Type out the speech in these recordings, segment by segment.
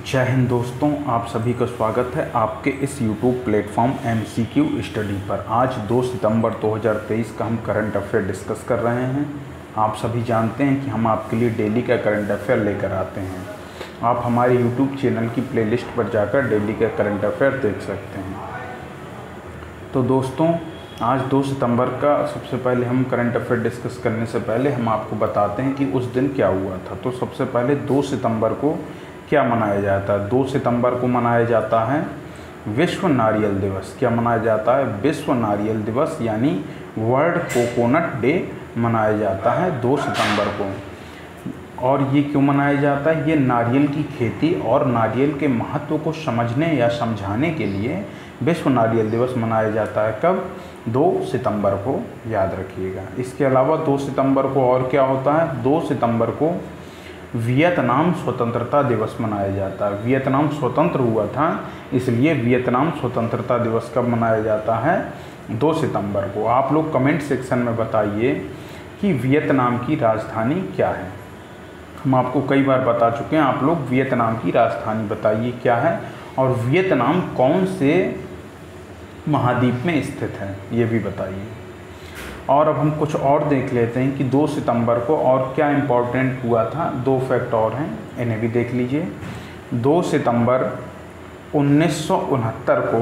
जय हिंद दोस्तों, आप सभी का स्वागत है आपके इस YouTube प्लेटफॉर्म MCQ स्टडी पर। आज 2 सितंबर 2023 का हम करंट अफेयर डिस्कस कर रहे हैं। आप सभी जानते हैं कि हम आपके लिए डेली का करंट अफेयर लेकर आते हैं। आप हमारे YouTube चैनल की प्लेलिस्ट पर जाकर डेली का करंट अफेयर देख सकते हैं। तो दोस्तों, आज 2 सितंबर का सबसे पहले हम करंट अफेयर डिस्कस करने से पहले हम आपको बताते हैं कि उस दिन क्या हुआ था। तो सबसे पहले 2 सितंबर को क्या मनाया जाता है? 2 सितंबर को मनाया जाता है विश्व नारियल दिवस। क्या मनाया जाता है? विश्व नारियल दिवस, यानी वर्ल्ड कोकोनट डे मनाया जाता है 2 सितंबर को। और ये क्यों मनाया जाता है? ये नारियल की खेती और नारियल के महत्व को समझने या समझाने के लिए विश्व नारियल दिवस मनाया जाता है। कब? 2 सितंबर को, याद रखिएगा। इसके अलावा 2 सितंबर को और क्या होता है? 2 सितंबर को वियतनाम स्वतंत्रता दिवस मनाया जाता है। वियतनाम स्वतंत्र हुआ था, इसलिए वियतनाम स्वतंत्रता दिवस कब मनाया जाता है? 2 सितंबर को। आप लोग कमेंट सेक्शन में बताइए कि वियतनाम की राजधानी क्या है। हम आपको कई बार बता चुके हैं, आप लोग वियतनाम की राजधानी बताइए क्या है, और वियतनाम कौन से महाद्वीप में स्थित है ये भी बताइए। और अब हम कुछ और देख लेते हैं कि 2 सितंबर को और क्या इम्पोर्टेंट हुआ था। 2 फैक्ट और हैं, इन्हें भी देख लीजिए। 2 सितंबर 1969 को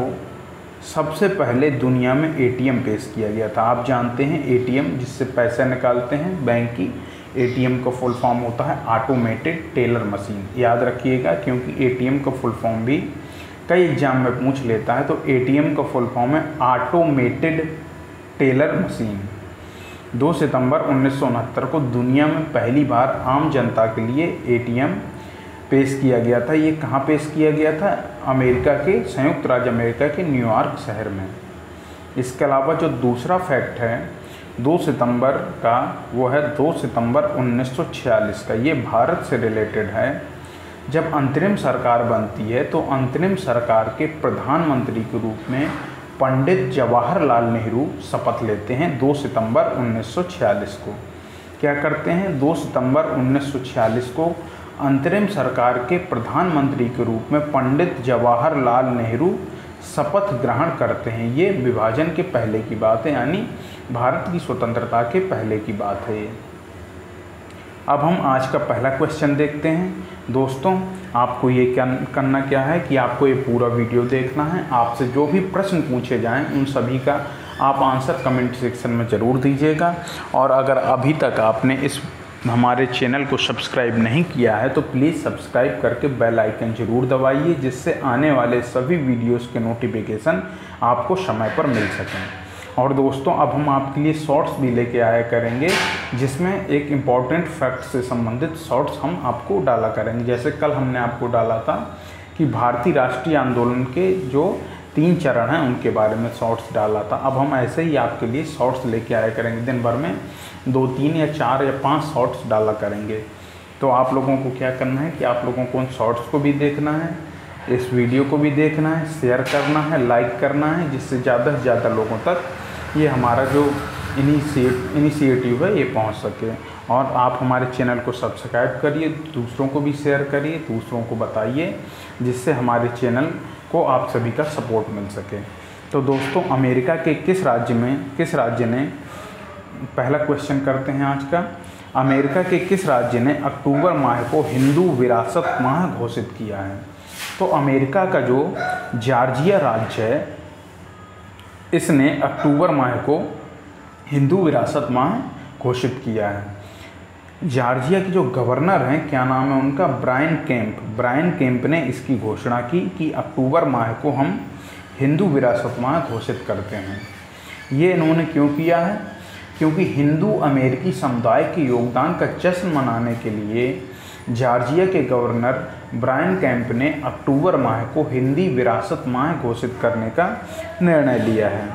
सबसे पहले दुनिया में ATM पेश किया गया था। आप जानते हैं ATM जिससे पैसे निकालते हैं बैंक की, ATM का फुल फॉर्म होता है ऑटोमेटेड टेलर मशीन। याद रखिएगा, क्योंकि ATM का फुल फॉर्म भी कई एग्जाम में पूछ लेता है। तो ATM का फुल फॉर्म है ऑटोमेटेड टेलर मशीन। 2 सितंबर 1969 को दुनिया में पहली बार आम जनता के लिए ATM पेश किया गया था। ये कहाँ पेश किया गया था? अमेरिका के, संयुक्त राज्य अमेरिका के न्यूयॉर्क शहर में। इसके अलावा जो दूसरा फैक्ट है 2 सितंबर का, वो है 2 सितंबर 1946 का। ये भारत से रिलेटेड है। जब अंतरिम सरकार बनती है तो अंतरिम सरकार के प्रधानमंत्री के रूप में पंडित जवाहरलाल नेहरू शपथ लेते हैं 2 सितंबर 1946 को। क्या करते हैं? 2 सितंबर 1946 को अंतरिम सरकार के प्रधानमंत्री के रूप में पंडित जवाहरलाल नेहरू शपथ ग्रहण करते हैं। ये विभाजन के पहले की बात है, यानी भारत की स्वतंत्रता के पहले की बात है ये। अब हम आज का पहला क्वेश्चन देखते हैं। दोस्तों, आपको ये करना क्या है कि आपको ये पूरा वीडियो देखना है। आपसे जो भी प्रश्न पूछे जाएं उन सभी का आप आंसर कमेंट सेक्शन में ज़रूर दीजिएगा। और अगर अभी तक आपने इस हमारे चैनल को सब्सक्राइब नहीं किया है तो प्लीज़ सब्सक्राइब करके बेल आइकन ज़रूर दबाइए, जिससे आने वाले सभी वीडियोज़ के नोटिफिकेशन आपको समय पर मिल सकें। और दोस्तों, अब हम आपके लिए शॉर्ट्स भी लेके आया करेंगे, जिसमें एक इम्पॉर्टेंट फैक्ट से संबंधित शॉर्ट्स हम आपको डाला करेंगे। जैसे कल हमने आपको डाला था कि भारतीय राष्ट्रीय आंदोलन के जो 3 चरण हैं उनके बारे में शॉर्ट्स डाला था। अब हम ऐसे ही आपके लिए शॉर्ट्स लेके आया करेंगे। दिन भर में 2, 3 या 4 या 5 शॉर्ट्स डाला करेंगे। तो आप लोगों को क्या करना है कि आप लोगों को उन शॉर्ट्स को भी देखना है, इस वीडियो को भी देखना है, शेयर करना है, लाइक करना है, जिससे ज़्यादा से ज़्यादा लोगों तक ये हमारा जो इनिशिएटिव है ये पहुंच सके। और आप हमारे चैनल को सब्सक्राइब करिए, दूसरों को भी शेयर करिए, दूसरों को बताइए, जिससे हमारे चैनल को आप सभी का सपोर्ट मिल सके। तो दोस्तों, अमेरिका के किस राज्य ने, पहला क्वेश्चन करते हैं आज का। अमेरिका के किस राज्य ने अक्टूबर माह को हिंदू विरासत माह घोषित किया है? तो अमेरिका का जो जॉर्जिया राज्य है, इसने अक्टूबर माह को हिंदू विरासत माह घोषित किया है। जॉर्जिया के जो गवर्नर हैं, क्या नाम है उनका? ब्रायन केम्प ने इसकी घोषणा की कि अक्टूबर माह को हम हिंदू विरासत माह घोषित करते हैं। ये इन्होंने क्यों किया है? क्योंकि हिंदू अमेरिकी समुदाय के योगदान का जश्न मनाने के लिए जॉर्जिया के गवर्नर ब्रायन केम्प ने अक्टूबर माह को हिंदी विरासत माह घोषित करने का निर्णय लिया है।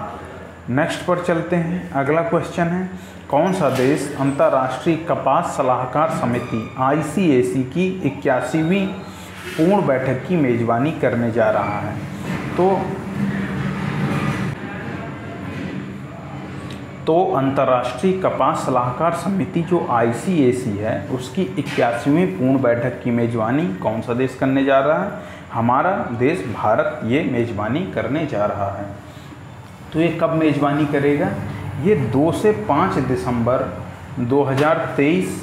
नेक्स्ट पर चलते हैं। अगला क्वेश्चन है, कौन सा देश अंतर्राष्ट्रीय कपास सलाहकार समिति ICAC की 81वीं पूर्ण बैठक की मेज़बानी करने जा रहा है? तो तो अंतर्राष्ट्रीय कपास सलाहकार समिति जो ICAC है उसकी 81वीं पूर्ण बैठक की मेज़बानी कौन सा देश करने जा रहा है? हमारा देश भारत ये मेज़बानी करने जा रहा है। तो ये कब मेज़बानी करेगा? ये 2 से 5 दिसंबर 2023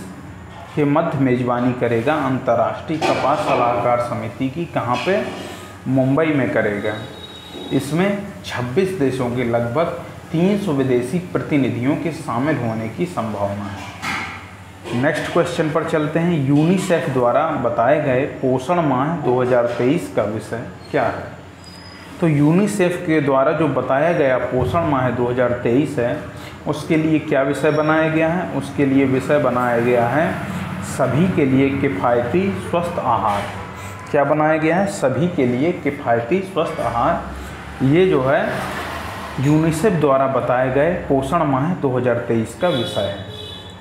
के मध्य मेज़बानी करेगा अंतर्राष्ट्रीय कपास सलाहकार समिति की। कहाँ पे? मुंबई में करेगा। इसमें 26 देशों के लगभग 300 विदेशी प्रतिनिधियों के शामिल होने की संभावना है। नेक्स्ट क्वेश्चन पर चलते हैं। यूनिसेफ द्वारा बताए गए पोषण माह 2023 का विषय क्या है? तो यूनिसेफ के द्वारा जो बताया गया पोषण माह 2023 है उसके लिए क्या विषय बनाया गया है? उसके लिए विषय बनाया गया है सभी के लिए किफ़ायती स्वस्थ आहार। क्या बनाया गया है? सभी के लिए किफ़ायती स्वस्थ आहार। ये जो है यूनिसेफ द्वारा बताए गए पोषण माह 2023 का विषय है।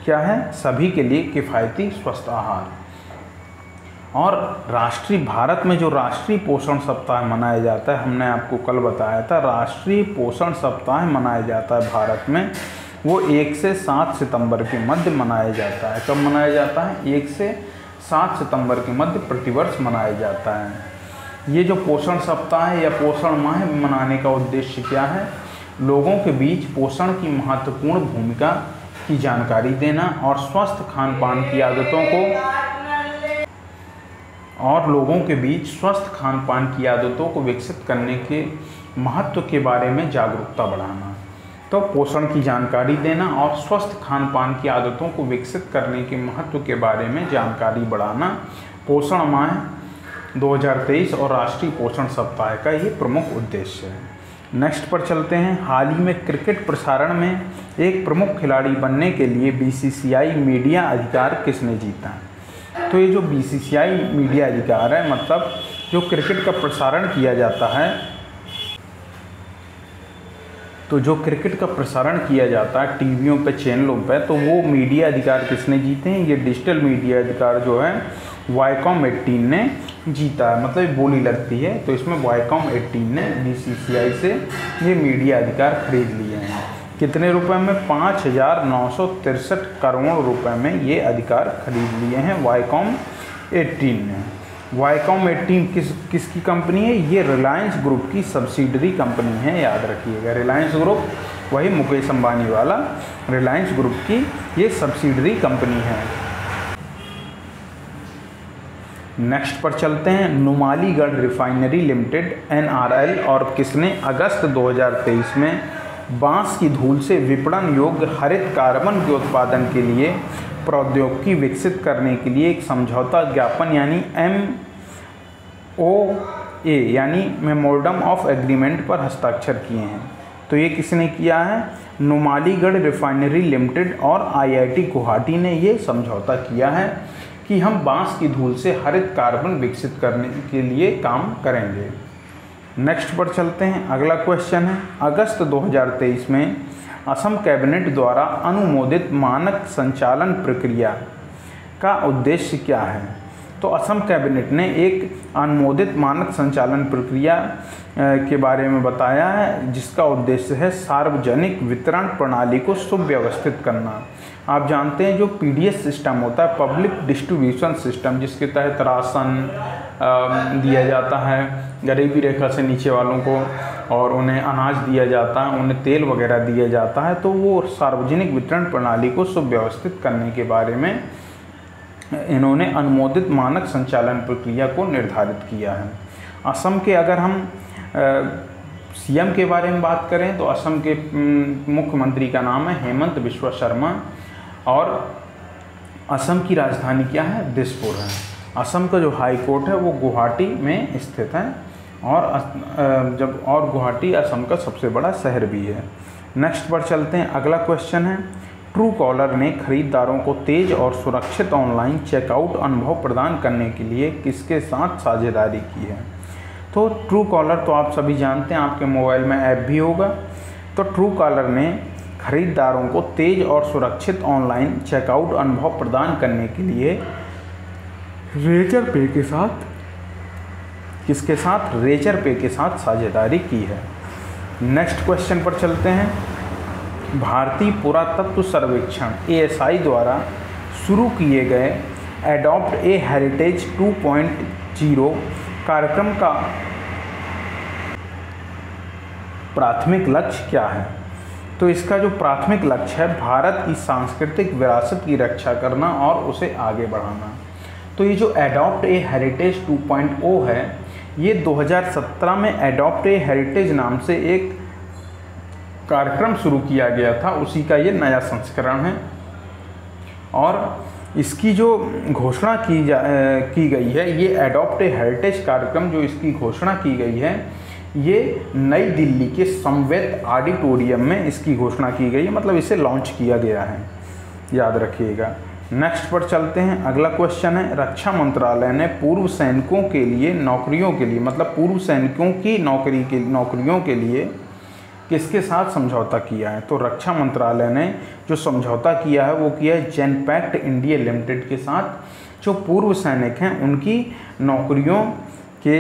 क्या है? सभी के लिए किफ़ायती स्वस्थ आहार। और भारत में जो राष्ट्रीय पोषण सप्ताह मनाया जाता है, हमने आपको कल बताया था, राष्ट्रीय पोषण सप्ताह मनाया जाता है भारत में, वो 1 से 7 सितंबर के मध्य मनाया जाता है। कब मनाया जाता है? 1 से 7 सितंबर के मध्य प्रतिवर्ष मनाया जाता है। ये जो पोषण सप्ताह है या पोषण माह मनाने का उद्देश्य क्या है? लोगों के बीच पोषण की महत्वपूर्ण भूमिका की जानकारी देना और स्वस्थ खान पान की आदतों को विकसित करने के महत्व के बारे में जागरूकता बढ़ाना। तो पोषण की जानकारी देना और स्वस्थ खान पान की आदतों को विकसित करने के महत्व के बारे में जानकारी बढ़ाना पोषण माह 2023 और राष्ट्रीय पोषण सप्ताह का ये प्रमुख उद्देश्य है। नेक्स्ट पर चलते हैं। हाल ही में क्रिकेट प्रसारण में एक प्रमुख खिलाड़ी बनने के लिए BCCI मीडिया अधिकार किसने जीता? तो ये जो BCCI मीडिया अधिकार है, मतलब जो क्रिकेट का प्रसारण किया जाता है, तो जो क्रिकेट का प्रसारण किया जाता है टीवियों पे, चैनलों पे, तो वो मीडिया अधिकार किसने जीते हैं? ये डिजिटल मीडिया अधिकार जो है वाईकॉम 18 ने जीता है। मतलब बोली लगती है, तो इसमें वाईकॉम 18 ने BCCI से ये मीडिया अधिकार खरीद लिए हैं। कितने रुपए में? 5,963 करोड़ रुपए में ये अधिकार खरीद लिए हैं वाईकॉम 18 ने। वाईकॉम 18 किसकी कंपनी है? ये रिलायंस ग्रुप की सब्सिडरी कंपनी है, याद रखिएगा। रिलायंस ग्रुप, वही मुकेश अंबानी वाला रिलायंस ग्रुप की ये सब्सिडरी कंपनी है। नेक्स्ट पर चलते हैं। नुमालीगढ़ रिफाइनरी लिमिटेड NRL और किसने अगस्त 2023 में बांस की धूल से विपणन योग्य हरित कार्बन के उत्पादन के लिए प्रौद्योगिकी विकसित करने के लिए एक समझौता ज्ञापन यानी MOA यानी मेमोरेंडम ऑफ एग्रीमेंट पर हस्ताक्षर किए हैं? तो ये किसने किया है? नुमालीगढ़ रिफाइनरी लिमिटेड और IIT गुवाहाटी ने ये समझौता किया है कि हम बांस की धूल से हरित कार्बन विकसित करने के लिए काम करेंगे। नेक्स्ट पर चलते हैं। अगला क्वेश्चन है, अगस्त 2023 में असम कैबिनेट द्वारा अनुमोदित मानक संचालन प्रक्रिया का उद्देश्य क्या है? तो असम कैबिनेट ने एक अनुमोदित मानक संचालन प्रक्रिया के बारे में बताया है, जिसका उद्देश्य है सार्वजनिक वितरण प्रणाली को सुव्यवस्थित करना। आप जानते हैं जो PDS सिस्टम होता है, पब्लिक डिस्ट्रीब्यूशन सिस्टम, जिसके तहत राशन दिया जाता है गरीबी रेखा से नीचे वालों को, और उन्हें अनाज दिया जाता है, उन्हें तेल वगैरह दिया जाता है। तो वो सार्वजनिक वितरण प्रणाली को सुव्यवस्थित करने के बारे में इन्होंने अनुमोदित मानक संचालन प्रक्रिया को निर्धारित किया है। असम के, अगर हम CM के बारे में बात करें तो असम के मुख्यमंत्री का नाम है हेमंत बिश्वा शर्मा, और असम की राजधानी क्या है? दिसपुर है। असम का जो हाई कोर्ट है वो गुवाहाटी में स्थित है, और गुवाहाटी असम का सबसे बड़ा शहर भी है। नेक्स्ट पर चलते हैं। अगला क्वेश्चन है, ट्रू कॉलर ने खरीदारों को तेज और सुरक्षित ऑनलाइन चेकआउट अनुभव प्रदान करने के लिए किसके साथ साझेदारी की है? तो ट्रू कॉलर तो आप सभी जानते हैं, आपके मोबाइल में ऐप भी होगा। तो ट्रू कॉलर ने खरीदारों को तेज और सुरक्षित ऑनलाइन चेकआउट अनुभव प्रदान करने के लिए रेजर पे के साथ, किसके साथ? रेजर पे के साथ साझेदारी की है। नेक्स्ट क्वेश्चन पर चलते हैं। भारतीय पुरातत्व सर्वेक्षण ASI द्वारा शुरू किए गए एडॉप्ट ए हेरिटेज 2.0 कार्यक्रम का प्राथमिक लक्ष्य क्या है? तो इसका जो प्राथमिक लक्ष्य है भारत की सांस्कृतिक विरासत की रक्षा करना और उसे आगे बढ़ाना। तो ये जो एडॉप्ट ए हेरिटेज 2.0 है, ये 2017 में एडॉप्ट ए हेरिटेज नाम से एक कार्यक्रम शुरू किया गया था, उसी का ये नया संस्करण है। और इसकी जो घोषणा की गई है, ये एडॉप्ट ए हेरिटेज कार्यक्रम जो इसकी घोषणा की गई है, ये नई दिल्ली के समवेत ऑडिटोरियम में इसकी घोषणा की गई है, मतलब इसे लॉन्च किया गया है, याद रखिएगा। नेक्स्ट पर चलते हैं। अगला क्वेश्चन है, रक्षा मंत्रालय ने पूर्व सैनिकों के लिए नौकरियों के लिए, मतलब पूर्व सैनिकों की नौकरियों के लिए किसके साथ समझौता किया है? तो रक्षा मंत्रालय ने जो समझौता किया है वो किया है जेनपैक्ट इंडिया लिमिटेड के साथ। जो पूर्व सैनिक हैं उनकी नौकरियों के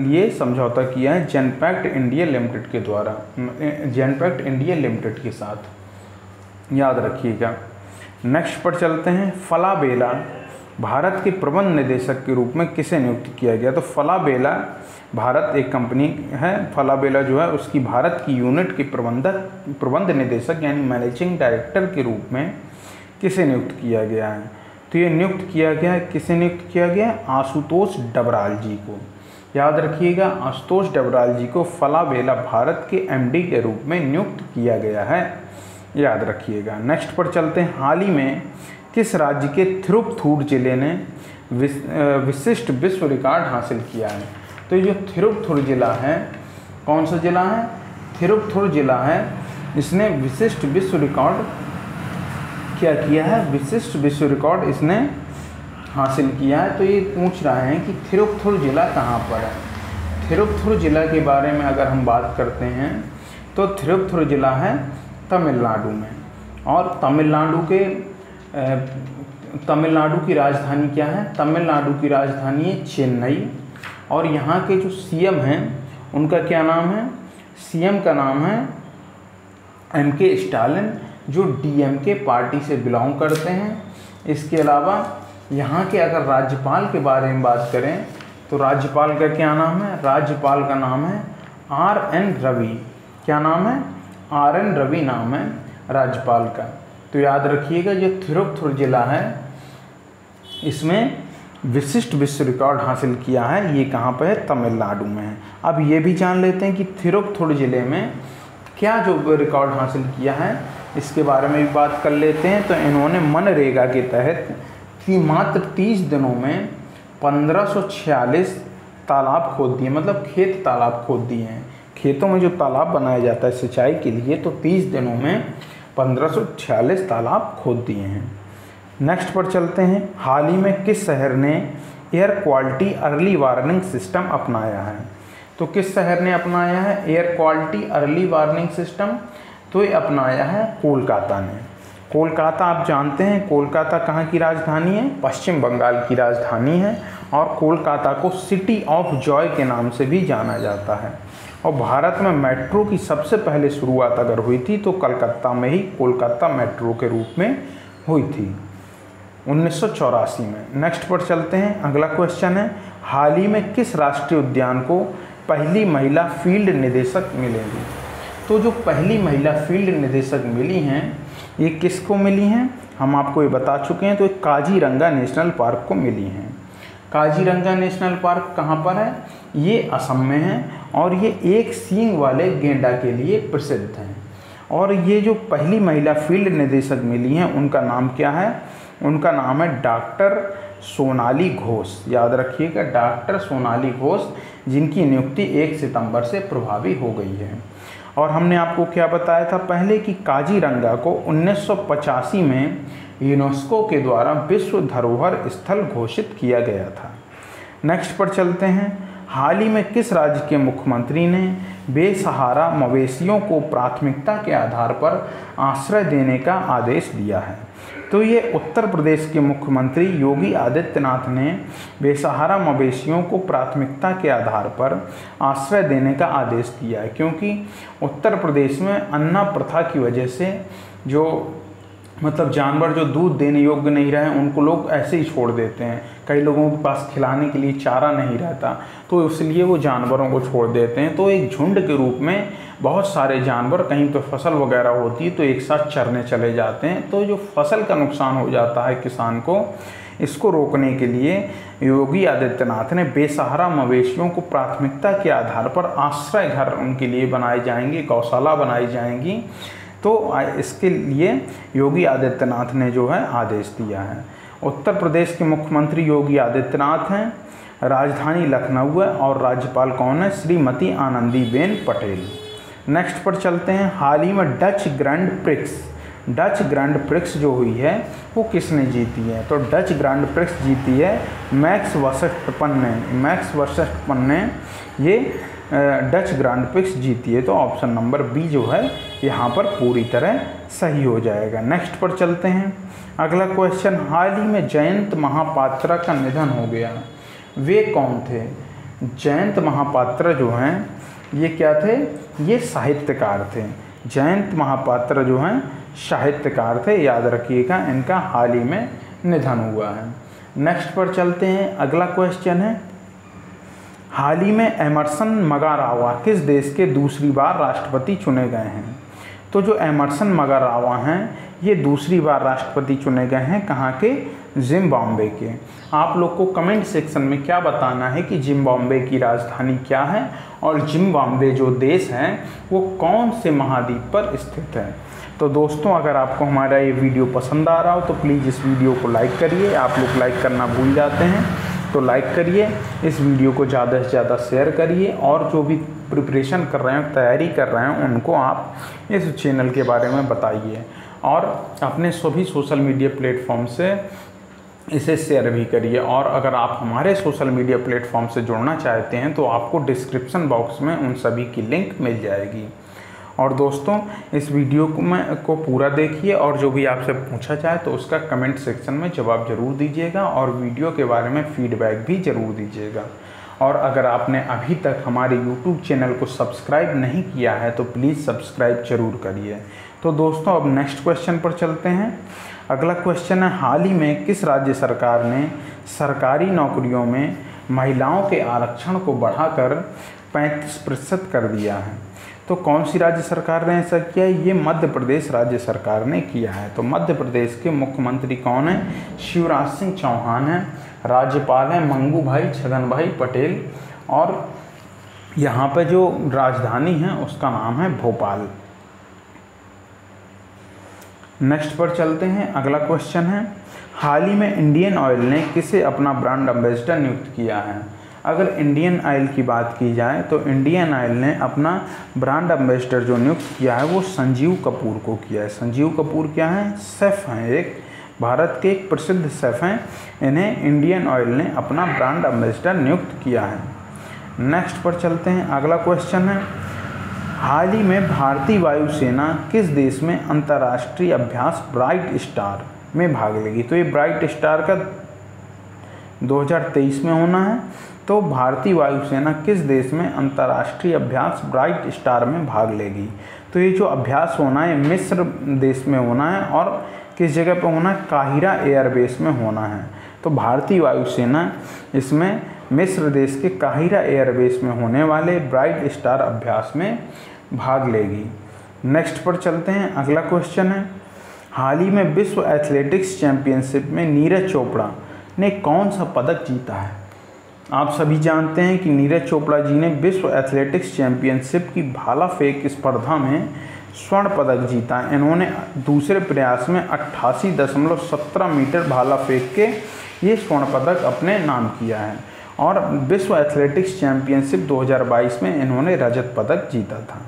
लिए समझौता किया है जेनपैक्ट इंडिया लिमिटेड के द्वारा, जेनपैक्ट इंडिया लिमिटेड के साथ, याद रखिएगा। नेक्स्ट पर चलते हैं। फलाबेला भारत के प्रबंध निदेशक के रूप में किसे नियुक्त किया गया? तो फलाबेला भारत एक कंपनी है, फलाबेला जो है उसकी भारत की यूनिट के प्रबंध निदेशक यानी मैनेजिंग डायरेक्टर के रूप में किसे नियुक्त किया गया है? तो ये नियुक्त किया गया है, किसे नियुक्त किया गया है? आशुतोष डबराल जी को, याद रखिएगा। आशुतोष डबराल जी को फलाबेला भारत के MD के रूप में नियुक्त किया गया है, याद रखिएगा। नेक्स्ट पर चलते हैं। हाल ही में किस राज्य के थिरुपथुर जिले ने विशिष्ट विश्व रिकॉर्ड हासिल किया है? तो ये जो थिरुपथुर जिला है, कौन सा जिला है? थिरुपथुर जिला है, इसने विशिष्ट विश्व रिकॉर्ड क्या किया है? विशिष्ट विश्व रिकॉर्ड इसने हासिल किया है। तो ये पूछ रहे हैं कि थिरुपथुर जिला कहाँ पर है? थिरुपथुर जिला के बारे में अगर हम बात करते हैं तो थिरुपथुर जिला है तमिलनाडु में, और तमिलनाडु की राजधानी क्या है? तमिलनाडु की राजधानी है चेन्नई। और यहाँ के जो CM हैं उनका क्या नाम है? CM का नाम है MK स्टालिन, जो DMK पार्टी से बिलोंग करते हैं। इसके अलावा यहाँ के अगर राज्यपाल के बारे में बात करें तो राज्यपाल का क्या नाम है? राज्यपाल का नाम है RN रवि। क्या नाम है? RN रवि नाम है राज्यपाल का। तो याद रखिएगा, जो थिरुपथुर जिला है इसमें विशिष्ट विश्व रिकॉर्ड हासिल किया है, ये कहाँ पर है? तमिलनाडु में है। अब ये भी जान लेते हैं कि थिरुपथुर जिले में क्या जो रिकॉर्ड हासिल किया है, इसके बारे में भी बात कर लेते हैं। तो इन्होंने मनरेगा के तहत कि मात्र 30 दिनों में 1546 तालाब खोद दिए, मतलब खेत तालाब खोद दिए हैं। खेतों में जो तालाब बनाया जाता है सिंचाई के लिए, तो 30 दिनों में 1546 तालाब खोद दिए हैं। नेक्स्ट पर चलते हैं। हाल ही में किस शहर ने air quality early warning system अपनाया है? तो किस शहर ने अपनाया है air quality early warning system? तो ये अपनाया है कोलकाता ने। कोलकाता आप जानते हैं, कोलकाता कहाँ की राजधानी है? पश्चिम बंगाल की राजधानी है, और कोलकाता को सिटी ऑफ जॉय के नाम से भी जाना जाता है। और भारत में मेट्रो की सबसे पहले शुरुआत अगर हुई थी तो कलकत्ता में ही कोलकाता मेट्रो के रूप में हुई थी 1984 में। नेक्स्ट पर चलते हैं। अगला क्वेश्चन है, हाल ही में किस राष्ट्रीय उद्यान को पहली महिला फील्ड निदेशक मिलेंगी? तो जो पहली महिला फील्ड निदेशक मिली हैं, ये किसको मिली हैं? हम आपको ये बता चुके हैं। तो काजीरंगा नेशनल पार्क को मिली हैं। काजीरंगा नेशनल पार्क कहाँ पर है? ये असम में है, और ये एक सींग वाले गेंडा के लिए प्रसिद्ध हैं। और ये जो पहली महिला फील्ड निदेशक मिली हैं उनका नाम क्या है? उनका नाम है डॉक्टर सोनाली घोष। याद रखिएगा, डॉक्टर सोनाली घोष, जिनकी नियुक्ति 1 सितंबर से प्रभावी हो गई है। और हमने आपको क्या बताया था पहले कि काजीरंगा को 1985 में यूनेस्को के द्वारा विश्व धरोहर स्थल घोषित किया गया था। नेक्स्ट पर चलते हैं। हाल ही में किस राज्य के मुख्यमंत्री ने बेसहारा मवेशियों को प्राथमिकता के आधार पर आश्रय देने का आदेश दिया है? तो ये उत्तर प्रदेश के मुख्यमंत्री योगी आदित्यनाथ ने बेसहारा मवेशियों को प्राथमिकता के आधार पर आश्रय देने का आदेश दिया है, क्योंकि उत्तर प्रदेश में अन्ना प्रथा की वजह से जो मतलब जानवर जो दूध देने योग्य नहीं रहे उनको लोग ऐसे ही छोड़ देते हैं। कई लोगों के पास खिलाने के लिए चारा नहीं रहता, तो इसलिए वो जानवरों को छोड़ देते हैं। तो एक झुंड के रूप में बहुत सारे जानवर कहीं तो फसल वगैरह होती है तो एक साथ चरने चले जाते हैं, तो जो फसल का नुकसान हो जाता है किसान को, इसको रोकने के लिए योगी आदित्यनाथ ने बेसहारा मवेशियों को प्राथमिकता के आधार पर आश्रय घर उनके लिए बनाए जाएंगे, गौशाला बनाई जाएंगी। तो इसके लिए योगी आदित्यनाथ ने जो है आदेश दिया है। उत्तर प्रदेश के मुख्यमंत्री योगी आदित्यनाथ हैं, राजधानी लखनऊ है और राज्यपाल कौन है? श्रीमती आनंदीबेन पटेल। नेक्स्ट पर चलते हैं। हाल ही में डच ग्रैंड प्रिक्स जो हुई है वो किसने जीती है? तो डच ग्रैंड प्रिक्स जीती है मैक्स वर्स्टपन ने ये डच ग्रैंड प्रिक्स जीती है। तो ऑप्शन नंबर बी जो है यहाँ पर पूरी तरह सही हो जाएगा। नेक्स्ट पर चलते हैं। अगला क्वेश्चन, हाल ही में जयंत महापात्रा का निधन हो गया, वे कौन थे? जयंत महापात्रा जो हैं ये क्या थे? ये साहित्यकार थे। जयंत महापात्रा जो हैं साहित्यकार थे, याद रखिएगा, इनका हाल ही में निधन हुआ है। नेक्स्ट पर चलते हैं। अगला क्वेश्चन है, हाल ही में एमरसन मगारावा किस देश के दूसरी बार राष्ट्रपति चुने गए हैं? तो जो एमरसन मगारावा हैं ये दूसरी बार राष्ट्रपति चुने गए हैं, कहाँ के? जिम्बाब्वे के। आप लोग को कमेंट सेक्शन में क्या बताना है कि जिम्बाब्वे की राजधानी क्या है और जिम्बाब्वे जो देश है वो कौन से महाद्वीप पर स्थित है। तो दोस्तों, अगर आपको हमारा ये वीडियो पसंद आ रहा हो तो प्लीज़ इस वीडियो को लाइक करिए। आप लोग लाइक करना भूल जाते हैं तो लाइक करिए, इस वीडियो को ज़्यादा से ज़्यादा शेयर करिए और जो भी प्रिपरेशन कर रहे हैं, तैयारी कर रहे हैं, उनको आप इस चैनल के बारे में बताइए और अपने सभी सोशल मीडिया प्लेटफॉर्म से इसे शेयर भी करिए। और अगर आप हमारे सोशल मीडिया प्लेटफॉर्म से जुड़ना चाहते हैं तो आपको डिस्क्रिप्शन बॉक्स में उन सभी की लिंक मिल जाएगी। और दोस्तों, इस वीडियो को पूरा देखिए और जो भी आपसे पूछा जाए तो उसका कमेंट सेक्शन में जवाब ज़रूर दीजिएगा और वीडियो के बारे में फीडबैक भी ज़रूर दीजिएगा। और अगर आपने अभी तक हमारे YouTube चैनल को सब्सक्राइब नहीं किया है तो प्लीज़ सब्सक्राइब जरूर करिए। तो दोस्तों, अब नेक्स्ट क्वेश्चन पर चलते हैं। अगला क्वेश्चन है, हाल ही में किस राज्य सरकार ने सरकारी नौकरियों में महिलाओं के आरक्षण को बढ़ाकर 35% कर दिया है? तो कौन सी राज्य सरकार ने ऐसा किया है? ये मध्य प्रदेश राज्य सरकार ने किया है। तो मध्य प्रदेश के मुख्यमंत्री कौन है? शिवराज सिंह चौहान हैं। राज्यपाल हैं मंगू भाई छगन भाई पटेल और यहाँ पे जो राजधानी है उसका नाम है भोपाल। नेक्स्ट पर चलते हैं। अगला क्वेश्चन है, हाल ही में इंडियन ऑयल ने किसे अपना ब्रांड एम्बेसडर नियुक्त किया है? अगर इंडियन ऑयल की बात की जाए तो इंडियन ऑयल ने अपना ब्रांड एम्बेसडर जो नियुक्त किया है वो संजीव कपूर को किया है। संजीव कपूर क्या हैं? शेफ़ हैं, एक भारत के एक प्रसिद्ध शेफ़ हैं। इन्हें इंडियन ऑयल ने अपना ब्रांड एम्बेसडर नियुक्त किया है। नेक्स्ट पर चलते हैं। अगला क्वेश्चन है, हाल ही में भारतीय वायुसेना किस देश में अंतर्राष्ट्रीय अभ्यास ब्राइट स्टार में भाग लेगी? तो ये ब्राइट स्टार का 2023 में होना है। तो भारतीय वायुसेना किस देश में अंतर्राष्ट्रीय अभ्यास ब्राइट स्टार में भाग लेगी? तो ये जो अभ्यास होना है मिस्र देश में होना है और किस जगह पर होना है? काहिरा एयरबेस में होना है। तो भारतीय वायुसेना इसमें मिस्र देश के काहिरा एयरबेस में होने वाले ब्राइट स्टार अभ्यास में भाग लेगी। नेक्स्ट पर चलते हैं। अगला क्वेश्चन है, हाल ही में विश्व एथलेटिक्स चैंपियनशिप में नीरज चोपड़ा ने कौन सा पदक जीता है? आप सभी जानते हैं कि नीरज चोपड़ा जी ने विश्व एथलेटिक्स चैंपियनशिप की भाला फेंक स्पर्धा में स्वर्ण पदक जीता। इन्होंने दूसरे प्रयास में 88.17 मीटर भाला फेंक के ये स्वर्ण पदक अपने नाम किया है और विश्व एथलेटिक्स चैंपियनशिप 2022 में इन्होंने रजत पदक जीता था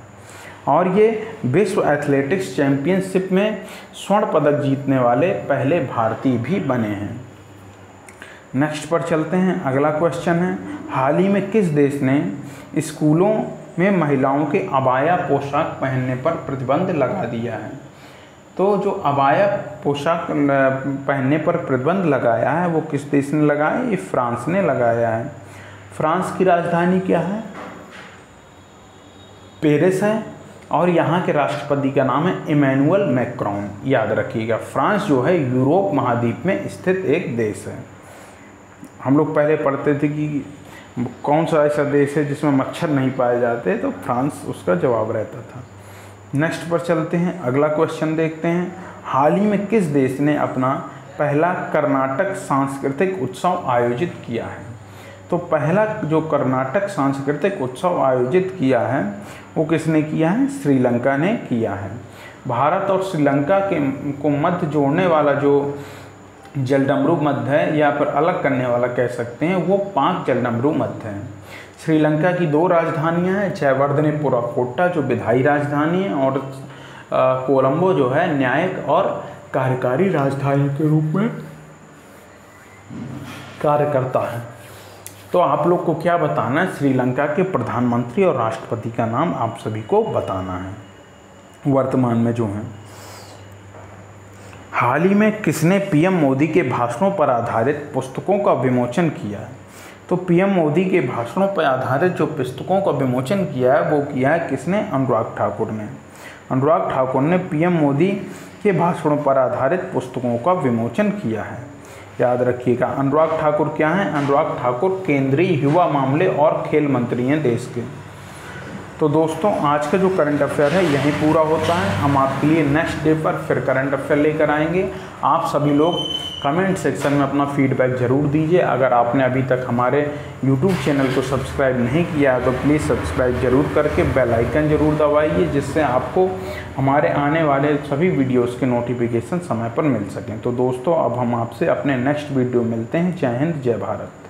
और ये विश्व एथलेटिक्स चैंपियनशिप में स्वर्ण पदक जीतने वाले पहले भारतीय भी बने हैं। नेक्स्ट पर चलते हैं। अगला क्वेश्चन है, हाल ही में किस देश ने स्कूलों में महिलाओं के अबाया पोशाक पहनने पर प्रतिबंध लगा दिया है? तो जो अबाया पोशाक पहनने पर प्रतिबंध लगाया है वो किस देश ने लगाया है? ये फ्रांस ने लगाया है। फ्रांस की राजधानी क्या है? पेरिस है, और यहाँ के राष्ट्रपति का नाम है इमैनुअल मैक्रोन। याद रखिएगा, फ्रांस जो है यूरोप महाद्वीप में स्थित एक देश है। हम लोग पहले पढ़ते थे कि कौन सा ऐसा देश है जिसमें मच्छर नहीं पाए जाते, तो फ्रांस उसका जवाब रहता था। नेक्स्ट पर चलते हैं, अगला क्वेश्चन देखते हैं। हाल ही में किस देश ने अपना पहला कर्नाटक सांस्कृतिक उत्सव आयोजित किया है? तो पहला जो कर्नाटक सांस्कृतिक उत्सव आयोजित किया है वो किसने किया है? श्रीलंका ने किया है। भारत और श्रीलंका को मध्य जोड़ने वाला जो जलडमरू मध्य है, या फिर अलग करने वाला कह सकते हैं, वो पाक जलडमरू मध्य है। श्रीलंका की 2 राजधानियां हैं, जयवर्धनेपुरा कोट्टा जो विधायी राजधानी है, और कोलंबो जो है न्यायिक और कार्यकारी राजधानी के रूप में कार्य करता है। तो आप लोग को क्या बताना है? श्रीलंका के प्रधानमंत्री और राष्ट्रपति का नाम आप सभी को बताना है वर्तमान में जो हैं। हाल ही में किसने पीएम मोदी के भाषणों पर आधारित पुस्तकों का विमोचन किया है? तो पीएम मोदी के भाषणों पर आधारित जो पुस्तकों का विमोचन किया है वो किया है किसने? अनुराग ठाकुर ने। अनुराग ठाकुर ने पीएम मोदी के भाषणों पर आधारित पुस्तकों का विमोचन किया है। याद रखिएगा, अनुराग ठाकुर क्या हैं? अनुराग ठाकुर केंद्रीय युवा मामले और खेल मंत्री हैं देश के। तो दोस्तों, आज का जो करंट अफेयर है यहीं पूरा होता है। हम आपके लिए नेक्स्ट डे पर फिर करंट अफेयर लेकर आएंगे। आप सभी लोग कमेंट सेक्शन में अपना फीडबैक ज़रूर दीजिए। अगर आपने अभी तक हमारे यूट्यूब चैनल को सब्सक्राइब नहीं किया है तो प्लीज़ सब्सक्राइब ज़रूर करके बेल आइकन ज़रूर दबाइए, जिससे आपको हमारे आने वाले सभी वीडियोज़ के नोटिफिकेशन समय पर मिल सकें। तो दोस्तों, अब हम आपसे अपने नेक्स्ट वीडियो मिलते हैं। जय हिंद, जय भारत।